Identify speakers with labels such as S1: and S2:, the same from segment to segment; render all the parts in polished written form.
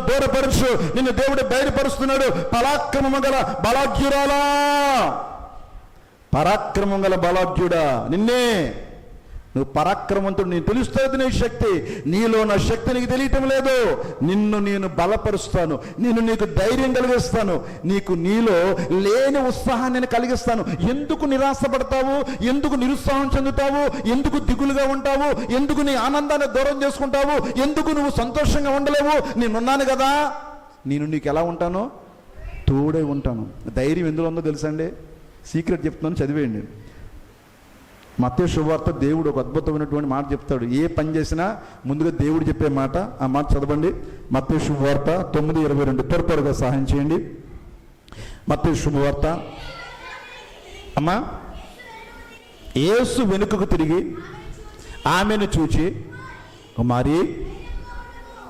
S1: దూరపరచు. నిన్ను దేవుడు ధైర్యపరుస్తున్నాడు. పరాక్రమము గల బలాఢ్యురాలా, పరాక్రమం గల బలాఢ్యుడా, నిన్నే నువ్వు పరాక్రమంతుడు, నీకు తెలుస్తుంది నీ శక్తి, నీలో నా శక్తి నీకు తెలియటం లేదు. నిన్ను నేను బలపరుస్తాను, నీకు ధైర్యం కలిగిస్తాను, నీలో లేని ఉత్సాహాన్ని నేను కలిగిస్తాను. ఎందుకు నిరాశపడతావు? ఎందుకు నిరుత్సాహం చెందుతావు? ఎందుకు దిగులుగా ఉంటావు? ఎందుకు నీ ఆనందాన్ని దూరం చేసుకుంటావు? ఎందుకు నువ్వు సంతోషంగా ఉండలేవు? నేనున్నాను కదా, నీకు ఎలా ఉంటానో తోడై ఉంటాను. ధైర్యం ఎందులో ఉందో తెలుసండి? సీక్రెట్ చెప్తున్నాను, చదివేయండి. మత్తయి శుభవార్త దేవుడు ఒక అద్భుతమైనటువంటి మాట చెప్తాడు. ఏ పని చేసినా ముందుగా దేవుడు చెప్పే మాట. ఆ మాట చదవండి. మత్తయి శుభవార్త 9:22. త్వరగా సహాయం చేయండి. మత్తయి శుభవార్త. అమ్మా, యేసు వెనుకకు తిరిగి ఆమెను చూచి, కుమారి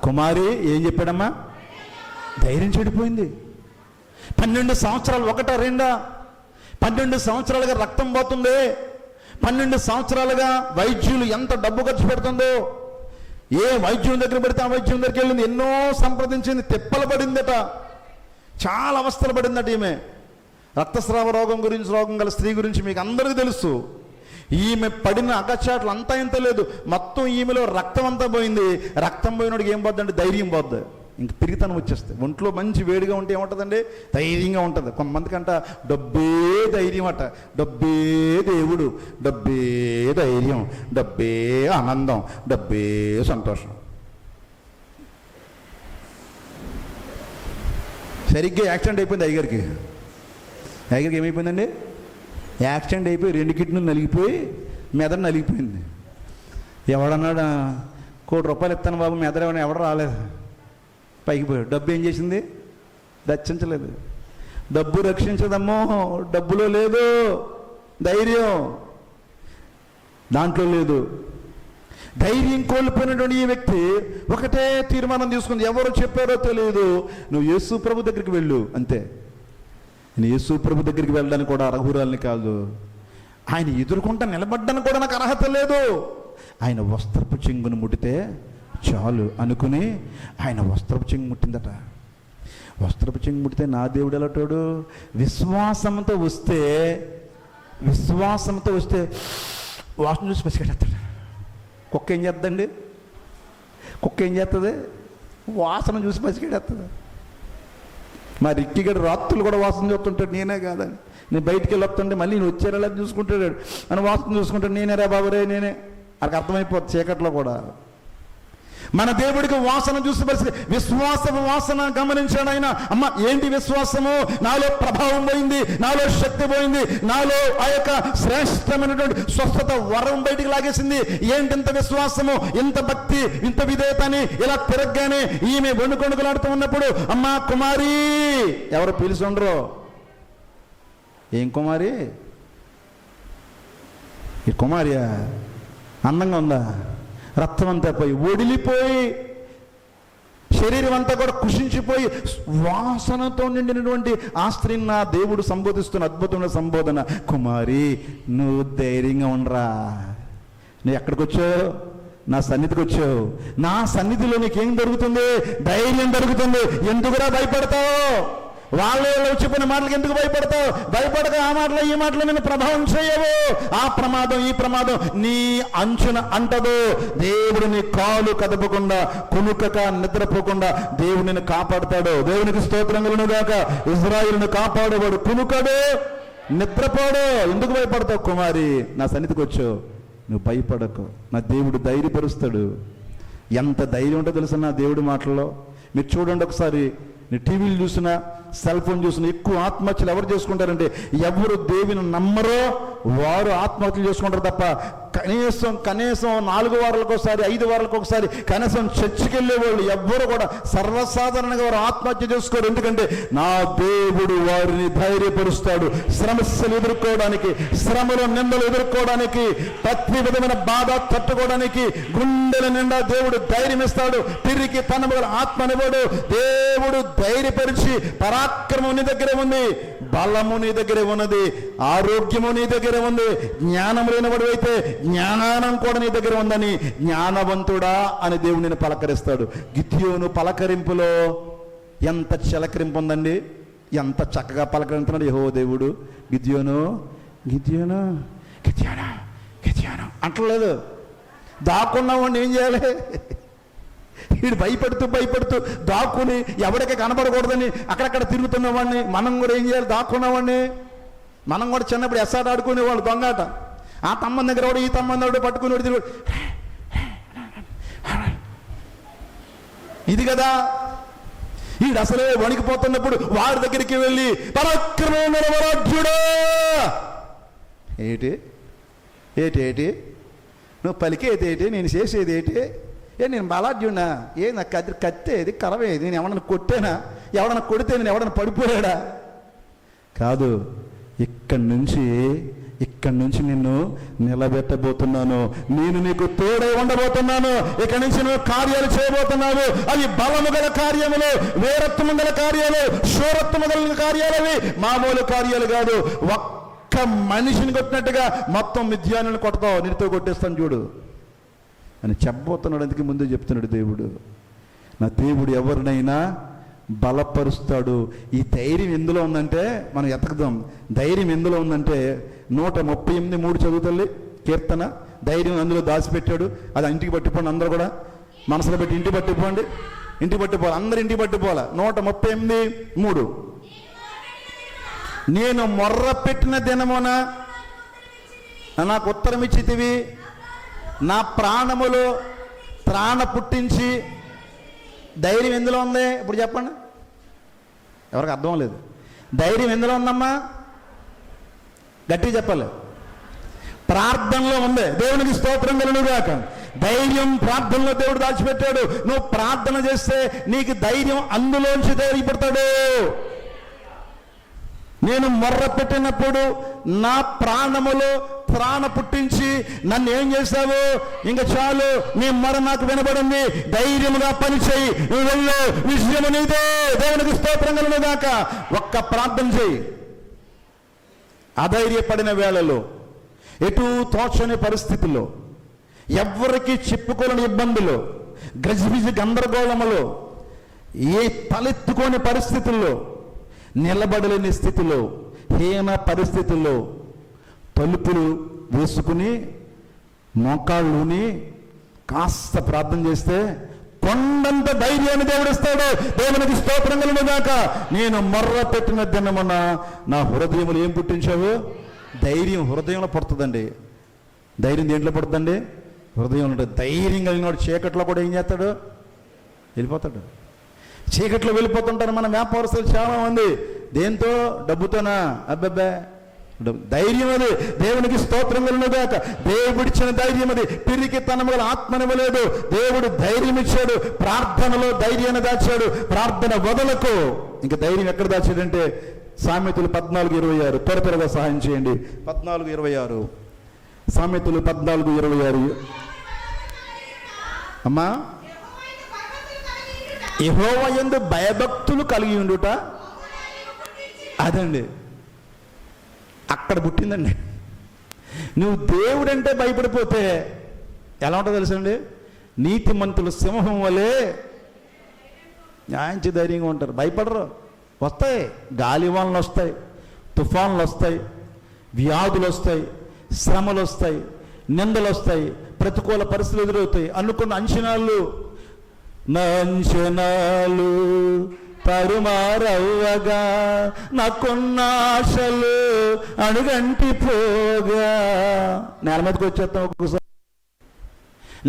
S1: కుమారి ఏం చెప్పాడమ్మా? ధైర్యం చెడిపోయింది. 12 సంవత్సరాలు, 1-2 12 సంవత్సరాలుగా రక్తం పోతుంది. 12 సంవత్సరాలుగా వైద్యులు ఎంత డబ్బు ఖర్చు పెడుతుందో, ఏ వైద్యుని దగ్గర పెడితే ఆ వైద్యుని దగ్గరికి వెళ్ళింది, ఎన్నో సంప్రదించింది, తిప్పలు పడిందట, చాలా అవస్థలు పడిందట. ఈమె రక్తస్రావ రోగం గల స్త్రీ గురించి మీకు అందరికీ తెలుసు. ఈమె పడిన అగచాట్లు అంతా ఇంత లేదు, మొత్తం ఈమెలో రక్తం అంతా పోయింది. రక్తం పోయినోడికి ఏం పోద్దంటే ధైర్యం పోద్ది, ఇంక పిరిగితనం వచ్చేస్తుంది. ఒంట్లో మంచి వేడిగా ఉంటే ఏముంటుందండి? ధైర్యంగా ఉంటుంది. కొంతమందికంట డబ్బే ధైర్యం అట, డబ్బే దేవుడు, డబ్బే ధైర్యం, డబ్బే ఆనందం, డబ్బే సంతోషం. సరిగ్గా యాక్సిడెంట్ అయిపోయింది అయ్యగారికి. ఏమైపోయిందండి? యాక్సిడెంట్ అయిపోయి 2 కిడ్నీలు నలిగిపోయి మెదడు నలిగిపోయింది. ఎవడన్నాడు 1 కోటి రూపాయలు ఇస్తాను బాబు, మెదడు ఎవడు రాలేదు, పైకి పోయాడు. డబ్బు ఏం చేసింది? రక్షించలేదు. డబ్బు రక్షించదమ్మో, డబ్బులో లేదు ధైర్యం, దాంట్లో లేదు. ధైర్యం కోల్పోయినటువంటి ఈ వ్యక్తి ఒకటే తీర్మానం తీసుకుంది. ఎవరు చెప్పారో తెలియదు, నువ్వు యేసు ప్రభు దగ్గరికి వెళ్ళు అంతే. నేను యేసు ప్రభు దగ్గరికి వెళ్ళడానికి కూడా అర్హురాల్ని కాదు, ఆయన ఎదుర్కొంటా నిలబడ్డానికి కూడా నాకు అర్హత లేదు. ఆయన వస్త్రపు చెంగును ముట్టితే చాలు అనుకుని ఆయన వస్త్రపు చెంగు ముట్టిందట. వస్త్రపు చెంగు ముట్టితే నా దేవుడు ఎలాంటాడు? విశ్వాసంతో వస్తే వాసన చూసి పసిగడేస్తాడు. కుక్క ఏం చేస్తుందండి? కుక్క ఏం చేస్తుంది? వాసన చూసి పసిగడేస్తుంది. మా రిక్కిగడు రాత్రులు కూడా వాసన చూస్తుంటాడు, నేనే కాదని. నేను బయటికి వెళ్ళి వస్తుంటే మళ్ళీ నేను వచ్చారా చూసుకుంటాడు, అని వాసన చూసుకుంటాడు, నేనే రా బాబు రే నేనే. అక్కడికి అర్థమైపోతుంది చీకట్లో కూడా. మన దేవుడికి వాసన చూసి విశ్వాసపు వాసన గమనించాడు ఆయన. అమ్మ ఏంటి విశ్వాసము? నాలో ప్రభావం పోయింది, నాలో శక్తి పోయింది, నాలో ఆ యొక్క శ్రేష్టమైనటువంటి స్వస్థత వరం బయటికి లాగేసింది. ఏంటి ఇంత విశ్వాసము, ఇంత భక్తి, ఇంత విధేయత అని ఇలా తిరగగానే ఈమె వణుకొణుకులాడుతూ ఉన్నప్పుడు, అమ్మా కుమారి, ఎవరు పిలుచుండ్రో? ఏం కుమారి? ఈ కుమారియా అందంగా ఉందా? రక్తం అంతా పోయి ఒడిలిపోయి శరీరం అంతా కూడా కుషించిపోయి వాసనతో నిండినటువంటి ఆ స్త్రీని నా దేవుడు సంబోధిస్తున్న అద్భుతమైన సంబోధన. కుమారి, నువ్వు ధైర్యంగా ఉండరా. నువ్వు ఎక్కడికి వచ్చావు? నా సన్నిధికి వచ్చావు. నా సన్నిధిలో నీకేం దొరుకుతుంది? ధైర్యం దొరుకుతుంది. ఎందుకురా భయపడతావు? వాళ్ళే చెప్పిన మాటలకు ఎందుకు భయపడతావు? భయపడక ఆ మాటలు ఈ మాటలు నేను ప్రభావం చేయవు. ఆ ప్రమాదం ఈ ప్రమాదం నీ అంచున అంటదు. దేవుడు నీ కాలు కదపకుండా, కునుకక నిద్రపోకుండా దేవుడు నిన్ను కాపాడుతాడు. దేవునికి స్తోత్రం కలుగును గాక. ఇజ్రాయేలును కాపాడేవాడు కునుకడు, నిద్రపోడు. ఎందుకు భయపడతావు? కుమారి, నా సన్నిధికి వచ్చావు, నువ్వు భయపడకు. నా దేవుడు ధైర్యపరుస్తాడు. ఎంత ధైర్యం ఉంటుందో తెలుసా నా దేవుడి మాటల్లో? మీరు చూడండి ఒకసారి. నీ టీవీలు చూసినా, సెల్ ఫోన్ చూసినా ఎక్కువ ఆత్మహత్యలు ఎవరు చేసుకుంటారంటే ఎవరు దేవుని నమ్మరో వారు ఆత్మహత్యలు చేసుకుంటారు తప్ప కనీసం 4 వారాలకు ఒకసారి, 5 వారాలకు ఒకసారి కనీసం చర్చికి వెళ్ళే వాళ్ళు ఎవ్వరు కూడా సర్వసాధారణంగా వారు ఆత్మహత్య చేసుకోరు. ఎందుకంటే నా దేవుడు వారిని ధైర్యపరుస్తాడు. సమస్యలు ఎదుర్కోవడానికి, శ్రమలు నిందలు ఎదుర్కోవడానికి, ప్రతి విధమైన బాధ తట్టుకోవడానికి గుండెల నిండా దేవుడు ధైర్యం ఇస్తాడు. తిరిగి తన ఆత్మనివ్వడు. దేవుడు ధైర్యపరిచి పరాక్రమం నీ దగ్గరే ఉంది, బలము నీ దగ్గరే ఉన్నది, ఆరోగ్యము నీ దగ్గరే ఉంది. జ్ఞానం లేనివాడు అయితే జ్ఞానం కూడా నీ దగ్గర ఉందని జ్ఞానవంతుడా అని దేవుడిని పలకరిస్తాడు. గిద్యోను పలకరింపులో ఎంత చిలకరింపు ఉందండి, ఎంత చక్కగా పలకరింపున్నాడు యెహోవా దేవుడు. గిద్యోను గిద్యోను గిద్యోను గిద్యోను అంటలేదు. దాక్కున్నవాడిని ఏం చేయాలి? వీడు భయపడుతూ దాక్కుని ఎవరికి కనబడకూడదని అక్కడక్కడ తిరుగుతున్న వాడిని మనం కూడా ఏం చేయాలి? దాక్కున్నవాడిని మనం కూడా చిన్నప్పుడు ఎస్సాట ఆడుకునేవాళ్ళు, దొంగాట. ఆ తమ్మని దగ్గర వాడు ఈ తమ్మని దగ్గర పట్టుకుని తిరుగు. ఇది కదా వీడు అసలే వణికిపోతున్నప్పుడు వాడి దగ్గరికి వెళ్ళి పరాక్రమం వరాజ్యుడా, ఏటి ఏటి ఏటి నువ్వు పలికేది ఏంటి, నేను చేసేది ఏంటి, నేను బలాఢ్యున్నా, నాకు కత్తేది కరవేది, నేను ఎవడన్నా కొట్టేనా, ఎవడన్నా కొడితే నేను ఎవడన్నా పడిపోయాడా? కాదు, ఇక్కడి నుంచి నిన్ను నిలబెట్టబోతున్నాను, నేను నీకు తోడై ఉండబోతున్నాను. ఇక్కడి నుంచి నువ్వు కార్యాలు చేయబోతున్నావు. అవి బలము గల కార్యములు, వీరత్వము గల కార్యాలు, శూరత్వము గల కార్యాలు. అవి మామూలు కార్యాలు కాదు. ఒక్క మనిషిని కొట్టినట్టుగా మొత్తం మిద్యానులను కొడతావు, నీతో కొట్టేస్తాను చూడు అని చెప్పబోతున్నాడు. అందుకే ముందే చెప్తున్నాడు దేవుడు. నా దేవుడు ఎవరినైనా బలపరుస్తాడు. ఈ ధైర్యం ఎందులో ఉందంటే మనం ఎతకదాం. ధైర్యం ఎందులో ఉందంటే 138:3 చదువుతల్లి కీర్తన. ధైర్యం అందులో దాచిపెట్టాడు. అది ఇంటికి పట్టిపోండి, అందరూ కూడా మనసులో పెట్టి ఇంటికి పట్టిపోండి, ఇంటికి పట్టిపోవాలి, అందరు ఇంటికి పట్టిపోవాలి. 138:3 నేను మొర్ర పెట్టిన దినమున నాకు ఉత్తరం ఇచ్చితివి, నా ప్రాణములో త్రాణ పుట్టించి. ధైర్యం ఎందులో ఉంది ఇప్పుడు చెప్పండి, ఎవరికి అర్థం లేదు. ధైర్యం ఎందులో ఉందమ్మా? గట్టిగా చెప్పాలి. ప్రార్థనలో ఉంది. దేవునికి స్తోత్రం కలుగుగాక. ధైర్యం ప్రార్థనలో దేవుడు దాచిపెట్టాడు. నువ్వు ప్రార్థన చేస్తే నీకు ధైర్యం అందులోంచి ధైర్యపడతాడు. నేను మొర్ర పెట్టినప్పుడు నా ప్రాణములో ప్రాణ పుట్టించి నన్ను ఏం చేశావు? ఇంకా చాలు, నీ మొర నాకు వినబడింది, ధైర్యముగా పనిచేయి, నువ్వు వెళ్ళు, విజయము నీదే. దేవునికి స్తోత్రం కలుగుగాక. ఒక్క ప్రార్థన చేయి. అధైర్యపడిన వేళలో, ఎటు తోచని పరిస్థితుల్లో, ఎవరికి చెప్పుకోలేని ఇబ్బందులు, గజిబిజి గందరగోళములో, ఏ తలెత్తుకోని పరిస్థితుల్లో, నిలబడలేని స్థితిలో, హీన పరిస్థితుల్లో తలుపులు వేసుకుని మోకాళ్ళుని కాస్త ప్రార్థన చేస్తే కొండంత ధైర్యాన్ని దేవుడు ఇస్తాడు. దేవునికి స్తోత్రం కలుగుగాక. నేను మొర్ర పెట్టిన దినమున నా హృదయములు ఏం పుట్టించావు? ధైర్యం హృదయంలో పుడుతుందండి. ధైర్యం దేంట్లో పుడుతుందండి? హృదయంలో ఉంటుంది. ధైర్యం కలిగినవాడు చీకట్లో కూడా ఏం చేస్తాడు? వెళ్ళిపోతాడు. చీకట్లో వెళ్ళిపోతుంటారు మన వ్యాపారస్తులు చాలామంది. దేంతో? డబ్బుతోనా? అబ్బబ్బే, ధైర్యం అది. దేవునికి స్తోత్రం కలుగుగాక. దేవుడిచ్చిన ధైర్యం అది. పిరికి తనము గల ఆత్మనివ్వలేదు, దేవుడు ధైర్యం ఇచ్చాడు. ప్రార్థనలో ధైర్యాన్ని దాచాడు. ప్రార్థన వదలకు. ఇంకా ధైర్యం ఎక్కడ దాచాడంటే సామెతలు 14:26. త్వరగా సహాయం చేయండి. 14:26. సామెతలు 14:26. అమ్మా, యెహోవా యందు భయభక్తులు కలిగి ఉండుట. అదండి అక్కడ పుట్టిందండి. నువ్వు దేవుడంటే భయపడిపోతే ఎలా ఉంటుందో తెలుసండి? నీతిమంతులు సింహం వలె న్యాయించి ధైర్యంగా ఉంటారు. భయపడరు. వస్తాయి గాలివానలు, వస్తాయి తుఫాన్లు, వస్తాయి వ్యాధులు, వస్తాయి శ్రమలు, వస్తాయి నిందలు, వస్తాయి ప్రతికూల పరిస్థితులు ఎదురవుతాయి. అనుకున్న అంచనాలు తరుమారవ్వగా, నాకున్న ఆశలు అడుగంటి పోగా నేల మీదకి వచ్చేస్తాం. ఒక్కొక్కసారి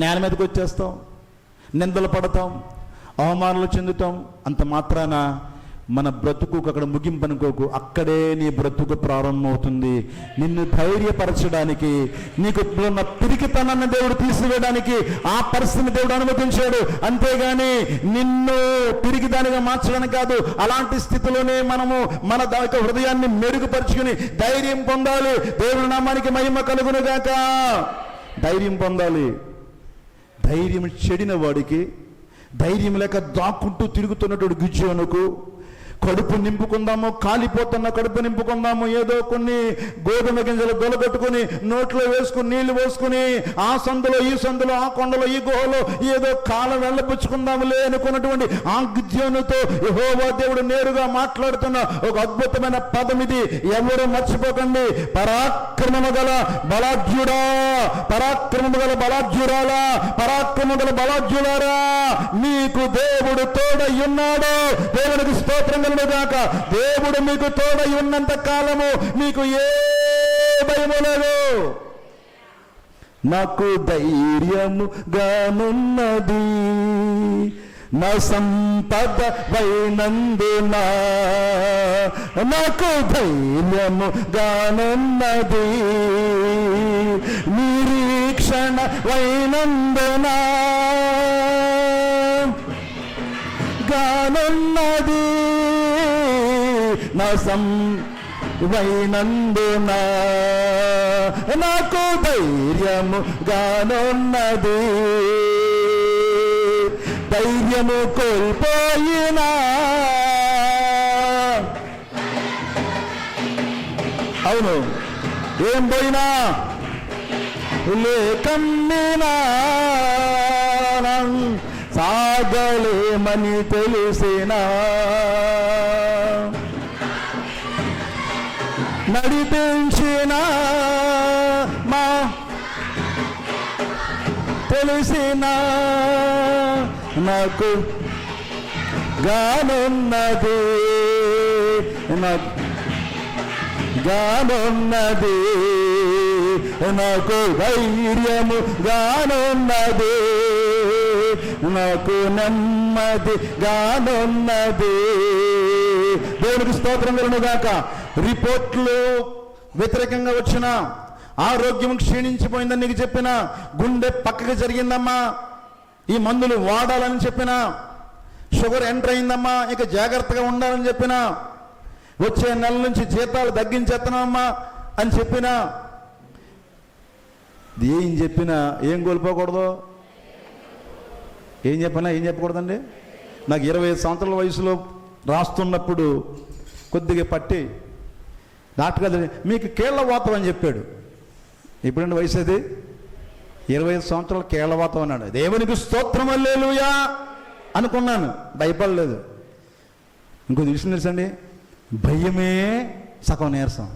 S1: నేల మీదకి వచ్చేస్తాం, నిందలు పడతాం, అవమానాలు చెందుతాం. అంత మాత్రాన మన బ్రతుకు అక్కడ ముగింపు అనుకోకు. అక్కడే నీ బ్రతుకు ప్రారంభమవుతుంది. నిన్ను ధైర్యపరచడానికి, నీకు ఉన్న పిరికితనాన్ని దేవుడు తీసివేయడానికి ఆ పరిస్థితిని దేవుడు అనుమతించాడు. అంతేగాని నిన్ను పిరికిదానిగా మార్చడానికి కాదు. అలాంటి స్థితిలోనే మనము మన హృదయాన్ని మెరుగుపరుచుకుని ధైర్యం పొందాలి. దేవుని నామానికి మహిమ కలుగునుగాక. ధైర్యం పొందాలి. ధైర్యం చెడిన వాడికి, ధైర్యం లేక దాక్కుంటూ తిరుగుతున్నటువంటి గిద్యోనుకు కడుపు నింపుకుందాము, కాలిపోతున్న కడుపు నింపుకుందాము. ఏదో కొన్ని గోధుమ గింజలు దొలగొట్టుకుని నోట్లో వేసుకుని నీళ్లు పోసుకుని ఆ సందులో ఈ సందులో ఆ కొండలో ఈ గుహలో ఏదో కాలం వెళ్ళబుచ్చుకుందాములే అనుకున్నటువంటి ఆ గిద్యోనుతో యెహోవా దేవుడు నేరుగా మాట్లాడుతున్న ఒక అద్భుతమైన పదం ఇది. ఎవరు మర్చిపోకండి. పరాక్రమము గల బలాఢ్యుడా, పరాక్రమము గల బలాఢ్యురాలా, పరాక్రమము గల బలాఢ్యులారా, మీకు దేవుడు తోడై ఉన్నాడు. దేవునికి స్తోత్రం కలుగుగాక. దేవుడు మీకు తోడై ఉన్నంత కాలము మీకు ఏ భయము లేదు. నాకు ధైర్యముగానున్నది నా సంపద వైనందున, నాకు ధైర్యముగానున్నది నిరీక్షణ వైనందున, గానున్నది నా వైనందున, నాకు ధైర్యము గానున్నది. ధైర్యము కోల్పోయినా, అవును ఏం పోయినా లేకమ్మినా సాగలేమని తెలిసినా, నడిపించిన మా తెలిసిన నాకు గానున్నది, గానున్నది, నాకు ధైర్యము గానున్నది, నాకు నెమ్మది గానున్నది. దేవునికి స్తోత్రం కలుగుగాక. రిపోర్ట్లు వ్యతిరేకంగా వచ్చిన, ఆరోగ్యం క్షీణించిపోయిందని నీకు చెప్పిన, గుండె పక్కకి జరిగిందమ్మా, ఈ మందులు వాడాలని చెప్పిన, షుగర్ ఎంటర్ అయిందమ్మా, ఇక జాగ్రత్తగా ఉండాలని చెప్పిన, వచ్చే నెల నుంచి జీతాలు తగ్గించేస్తున్నామమ్మా అని చెప్పిన, ఏం చెప్పినా ఏం కోల్పోకూడదు, ఏం చెప్పకూడదండి. నాకు 25 సంవత్సరాల వయసులో రాస్తున్నప్పుడు కొద్దిగా పట్టి డాక్టర్ గారు మీకు కీళ్ళవాతం అని చెప్పాడు. ఇప్పుడండి వయసు అది 25 సంవత్సరాల కీళ్ళవాతం అన్నాడు. దేవునికి స్తోత్రం హల్లెలూయా అనుకున్నాను, భయపడలేదు. ఇంకో విషయం తెలుసండి, భయమే సగం నీరసం,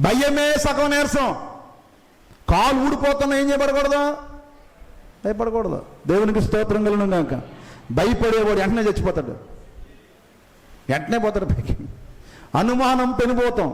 S1: భయమే సగం నీరసం. కాలు ఊడిపోతున్నా ఏం చేయబడకూడదు, భయపడకూడదు. దేవునికి స్తోత్రం కలుగును గాక. భయపడేవాడు వెంటనే చచ్చిపోతాడు, వెంటనే పోతాడు పైకి. అనుమానం పెనిపోతాం.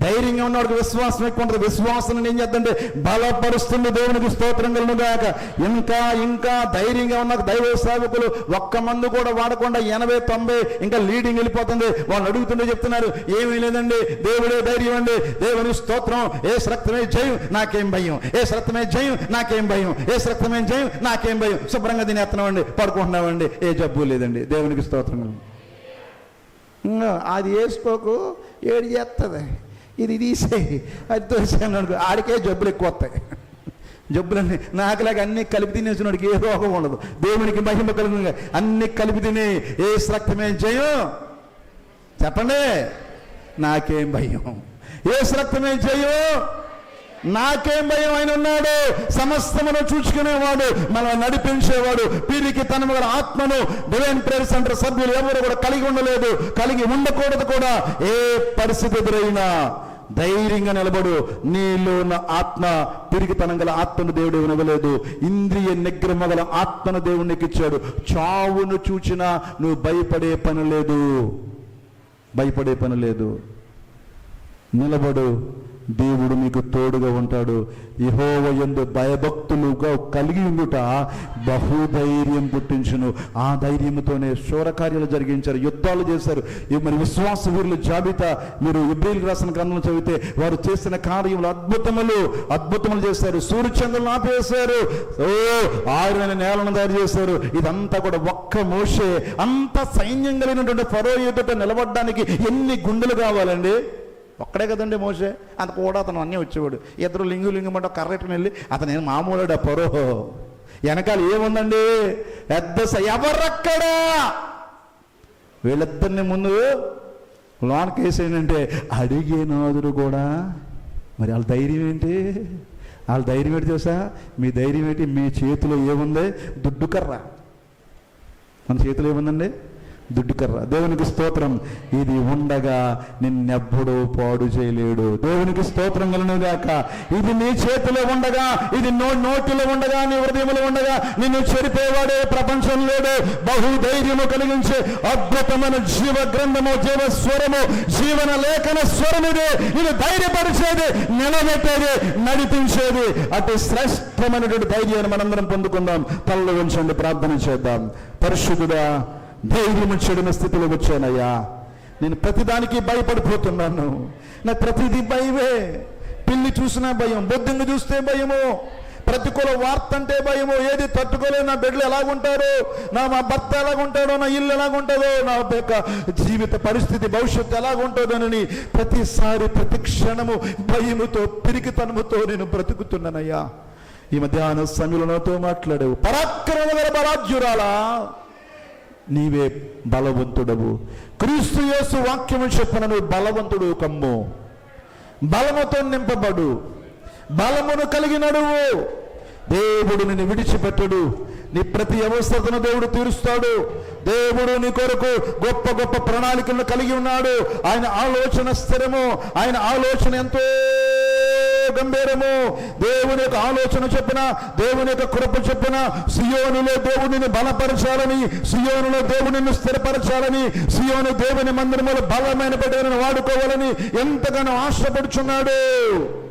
S1: ధైర్యంగా ఉన్నవాడికి విశ్వాసం ఎక్కువ ఉంటుంది. విశ్వాసం ఏం చేద్దంటే బలపరుస్తుంది. దేవునికి స్తోత్రం కలుగును గాక. ఇంకా ఇంకా ధైర్యంగా ఉన్న దైవ సేవకులు ఒక్క మందు కూడా వాడకుండా 80, 90 ఇంకా లీడింగ్ వెళ్ళిపోతుంది. వాళ్ళు అడుగుతుండే చెప్తున్నారు, ఏమీ లేదండి, దేవుడే ధైర్యం అండి, దేవునికి స్తోత్రం, ఏ రక్తమే జయం నాకేం భయం, ఏ రక్తమే జయం నాకేం భయం, ఏ రక్తమే జయం నాకేం భయం. శుభ్రంగా తినేస్తున్నామండి, పడుకుంటున్నామండి, ఏ జబ్బు లేదండి. దేవునికి స్తోత్రం. అది వేసుకోకు, ఏడు చేస్తుంది, ఇది తీసేయి, అది తోసాను అనుకో, ఆడికే జబ్బులు ఎక్కువ వస్తాయి. జబ్బులన్నీ నాకులాగా అన్ని కలిపి తినేసినోడికి ఏ రోగం ఉండదు. దేవునికి మహిమ కలుగుగా. అన్ని కలిపి తినే ఏ రక్తమే జయం చెప్పండి, నాకేం భయం, ఏ రక్తమే జయం నాకేం భయం. ఆయన ఉన్నాడు, సమస్తమును చూసుకునేవాడు, మనల్ని నడిపించేవాడు. వీరికి తన ఆత్మను డివైన్ ప్రేయర్ సెంటర్ సభ్యులు ఎవరు కూడా కలిగి ఉండలేదు, కలిగి ఉండకూడదు కూడా. ఏ పరిస్థితి ఎదురైనా ధైర్యంగా నిలబడు. నీలో ఉన్న ఆత్మ, పిరికితనం గల ఆత్మను దేవుడు ఇవ్వలేదు, ఇంద్రియ నిగ్రహం గల ఆత్మను దేవుడు నీకు ఇచ్చాడు. చావును చూచినా నువ్వు భయపడే పని లేదు, భయపడే పని లేదు. నిలబడు, దేవుడు మీకు తోడుగా ఉంటాడు. యెహోవా యందు భయభక్తులుగా కలిగి ఉండుట బహుధైర్యం పుట్టించును. ఆ ధైర్యంతోనే శూరకార్యాలు జరిగించారు, యుద్ధాలు చేశారు. మరి విశ్వాస వీరుల జాబితా మీరు హెబ్రీయులకు రాసిన గ్రంథం చదివితే వారు చేసిన కార్యములు అద్భుతములు చేశారు. సూర్యచంద్రులను ఆపేశారు, ఆరున నేలను తయారు చేశారు. ఇదంతా కూడా ఒక్క మోషే. అంత సైన్యం కలిగినటువంటి ఫరో ఎదుట నిలబడడానికి ఎన్ని గుండెలు కావాలండి? ఒక్కడే కదండి మోసే. అంత కూడా అతను అన్నీ వచ్చేవాడు. ఇద్దరు లింగమంటే కర్రెట్టుకుని వెళ్ళి అతను నేను మామూలుడా పరో. వెనకాల ఏముందండి? పెద్ద ఎవరక్కడా వీళ్ళిద్దరిని ముందు లోనకి వేసేయంటే అడిగే నాదుడు కూడా. మరి వాళ్ళ ధైర్యం ఏంటి? వాళ్ళ ధైర్యం ఏంటి తెలుసా? మీ ధైర్యం ఏంటి? మీ చేతిలో ఏముంది? దుడ్డు కర్ర. మన చేతిలో ఏముందండి? దుడ్డు కర్ర. దేవునికి స్తోత్రం. ఇది ఉండగా నిన్నెవ్వడూ పాడు చేయలేడు. దేవునికి స్తోత్రం కలుగునుగాక. ఇది నీ చేతిలో ఉండగా, ఇది నోటిలో ఉండగా, నీ హృదయంలో ఉండగా నిన్ను చెరిపేవాడే ప్రపంచం లేడు. బహుధైర్యము కలిగించే అద్భుతమైన జీవ గ్రంథము, జీవ స్వరము, జీవన లేఖన స్వరమిది. ఇది ధైర్యపరిచేది, నిలబెట్టేది, నడిపించేది. అటు శ్రేష్టమైనటువంటి ధైర్యాన్ని మనందరం పొందుకుందాం. తలలు ఉంచండి, ప్రార్థన చేద్దాం. పరిశుద్ధుడా, ధైర్యం చెడిన స్థితిలో వచ్చానయ్యా. నేను ప్రతిదానికి భయపడిపోతున్నాను. నాకు ప్రతిదీ భయమే. పిల్లి చూసినా భయం, బొద్దుని చూస్తే భయము, ప్రతికూల వార్త అంటే భయము. ఏది తట్టుకోలేదు. నా బిడ్డలు ఎలాగుంటారో, మా భర్త ఎలాగుంటాడో, నా ఇల్లు ఎలాగుంటుందో, నా యొక్క జీవిత పరిస్థితి, భవిష్యత్తు ఎలాగుంటుందోనని ప్రతిసారి ప్రతి క్షణము భయముతో, పిరికితనముతో నేను బ్రతుకుతున్నానయ్యా. ఈ మధ్యాహ్న సమయంలో నాతో మాట్లాడావు. పరాక్రమగల బలాఢ్యురాలా, నీవే బలవంతుడవు. క్రీస్తు యేసు వాక్యము చెప్పిన నువ్వు బలవంతుడు కమ్ము. బలముతో నింపబడు, బలమును కలిగి నడువు. దేవుడు నిన్ను విడిచిపెట్టడు. నీ ప్రతి అవసరతను దేవుడు తీరుస్తాడు. దేవుడు నీ కొరకు గొప్ప గొప్ప ప్రణాళికలను కలిగి ఉన్నాడు. ఆయన ఆలోచన స్థిరము, ఆయన ఆలోచన ఎంతో గంభీరము. దేవుని యొక్క ఆలోచన చెప్పిన, దేవుని యొక్క కృప చెప్పిన, సియోనులో దేవుడిని బలపరచాలని, సియోనులో దేవుడిని స్థిరపరచాలని, సియోను దేవుని మందిరములో బలమైన బిడ్డలను వాడుకోవాలని ఎంతగానో ఆశపడుచున్నాడు.